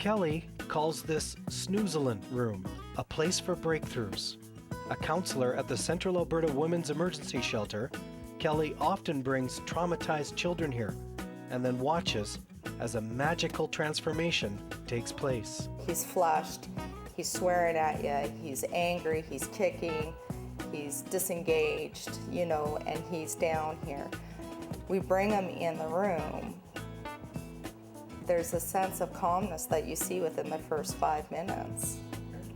Kelly calls this Snoozalin Room, a place for breakthroughs. A counselor at the Central Alberta Women's Emergency Shelter, Kelly often brings traumatized children here and then watches as a magical transformation takes place. He's flushed, he's swearing at you, he's angry, he's kicking, he's disengaged, and he's down here. We bring him in the room. There's a sense of calmness that you see within the first 5 minutes.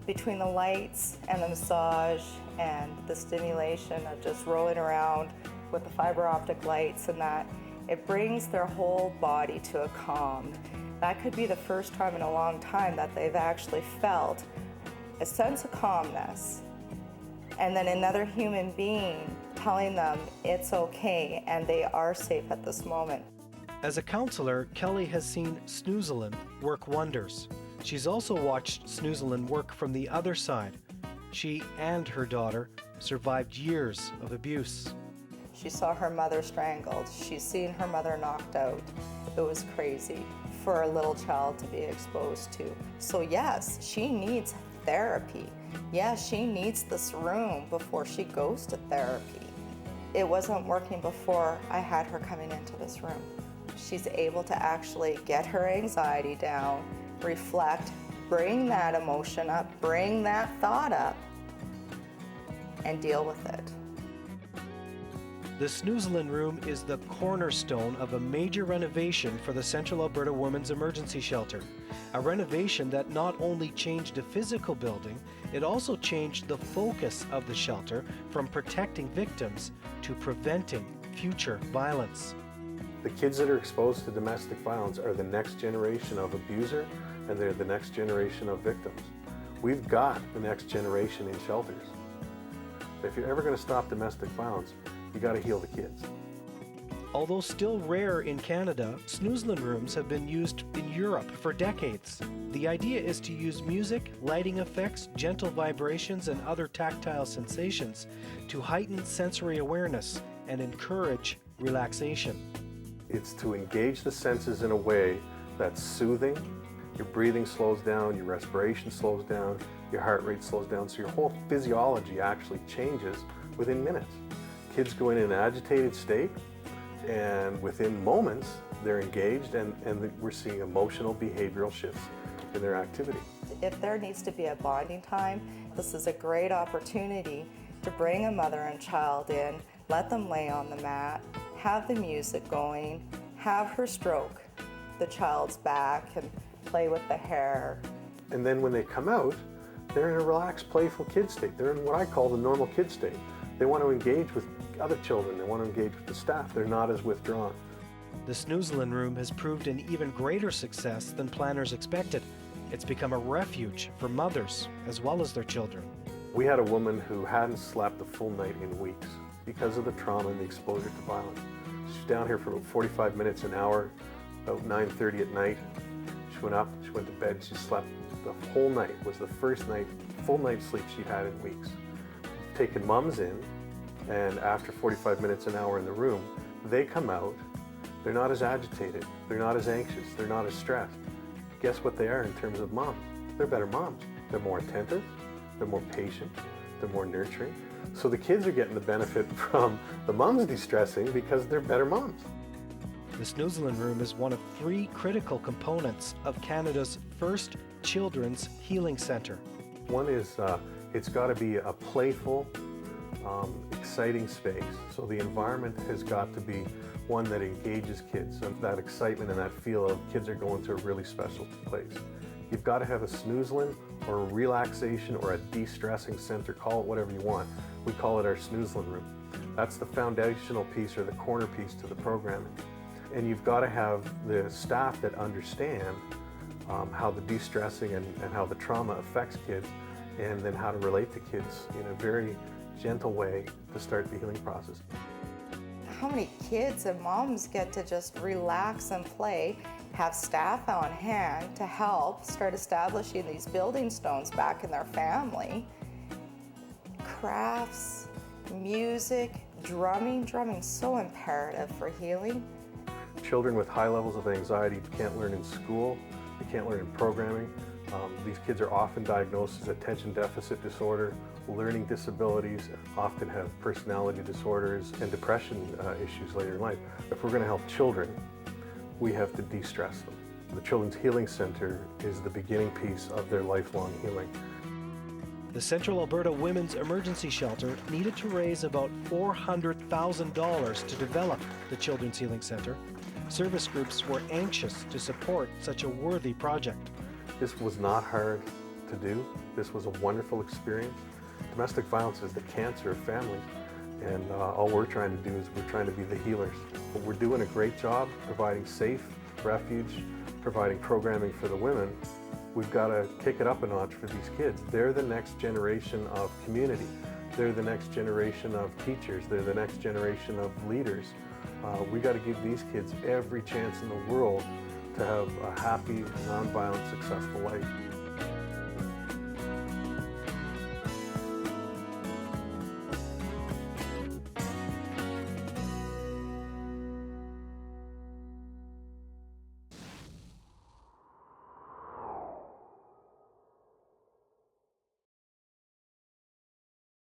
Between the lights and the massage and the stimulation of just rolling around with the fiber optic lights and that, it brings their whole body to a calm. That could be the first time in a long time that they've actually felt a sense of calmness. And then another human being telling them it's okay and they are safe at this moment. As a counselor, Kelly has seen Snoozalin work wonders. She's also watched Snoozalin work from the other side. She and her daughter survived years of abuse. She saw her mother strangled. She's seen her mother knocked out. It was crazy for a little child to be exposed to. So yes, she needs therapy. Yes, she needs this room before she goes to therapy. It wasn't working before I had her coming into this room. She's able to actually get her anxiety down, reflect, bring that emotion up, bring that thought up, and deal with it. The Snoozalin Room is the cornerstone of a major renovation for the Central Alberta Women's Emergency Shelter. A renovation that not only changed the physical building, it also changed the focus of the shelter from protecting victims to preventing future violence. The kids that are exposed to domestic violence are the next generation of abuser, and they're the next generation of victims. We've got the next generation in shelters. If you're ever going to stop domestic violence, you got to heal the kids. Although still rare in Canada, Snoozalin rooms have been used in Europe for decades. The idea is to use music, lighting effects, gentle vibrations, and other tactile sensations to heighten sensory awareness and encourage relaxation. It's to engage the senses in a way that's soothing. Your breathing slows down, your respiration slows down, your heart rate slows down, so your whole physiology actually changes within minutes. Kids go in an agitated state, and within moments, they're engaged, and we're seeing emotional behavioral shifts in their activity. If there needs to be a bonding time, this is a great opportunity to bring a mother and child in, let them lay on the mat, have the music going, have her stroke the child's back and play with the hair. And then when they come out, they're in a relaxed, playful kid state. They're in what I call the normal kid state. They want to engage with other children. They want to engage with the staff. They're not as withdrawn. The Snoozalin Room has proved an even greater success than planners expected. It's become a refuge for mothers as well as their children. We had a woman who hadn't slept a full night in weeks because of the trauma and the exposure to violence. She was down here for about 45 minutes, an hour, about 9:30 at night. She went up, she went to bed, she slept the whole night. It was the first night, full night's sleep she'd had in weeks. Taken mums in, and after 45 minutes, an hour in the room, they come out, they're not as agitated, they're not as anxious, they're not as stressed. Guess what they are in terms of moms? They're better moms. They're more attentive, they're more patient, they're more nurturing. So the kids are getting the benefit from the moms de-stressing because they're better moms. The Snoozalin Room is one of 3 critical components of Canada's first children's healing centre. One is it's got to be a playful, exciting space. So the environment has got to be one that engages kids. So that excitement and that feel of kids are going to a really special place. You've got to have a Snoozalin or a relaxation or a de-stressing center, call it whatever you want. We call it our Snoozalin Room. That's the foundational piece or the corner piece to the programming. And you've got to have the staff that understand how the de-stressing and how the trauma affects kids, and then how to relate to kids in a very gentle way to start the healing process. How many kids and moms get to just relax and play, have staff on hand to help start establishing these building stones back in their family? Crafts, music, drumming so imperative for healing. Children with high levels of anxiety can't learn in school, They can't learn in programming. These kids are often diagnosed as attention deficit disorder, learning disabilities, often have personality disorders and depression issues later in life. If we're going to help children, we have to de-stress them. The Children's Healing Center is the beginning piece of their lifelong healing. The Central Alberta Women's Emergency Shelter needed to raise about $400,000 to develop the Children's Healing Center. Service groups were anxious to support such a worthy project. This was not hard to do. This was a wonderful experience. Domestic violence is the cancer of families, and all we're trying to do is we're trying to be the healers. But we're doing a great job providing safe refuge, providing programming for the women. We've got to kick it up a notch for these kids. They're the next generation of community. They're the next generation of teachers. They're the next generation of leaders. We got to give these kids every chance in the world to have a happy, nonviolent, successful life.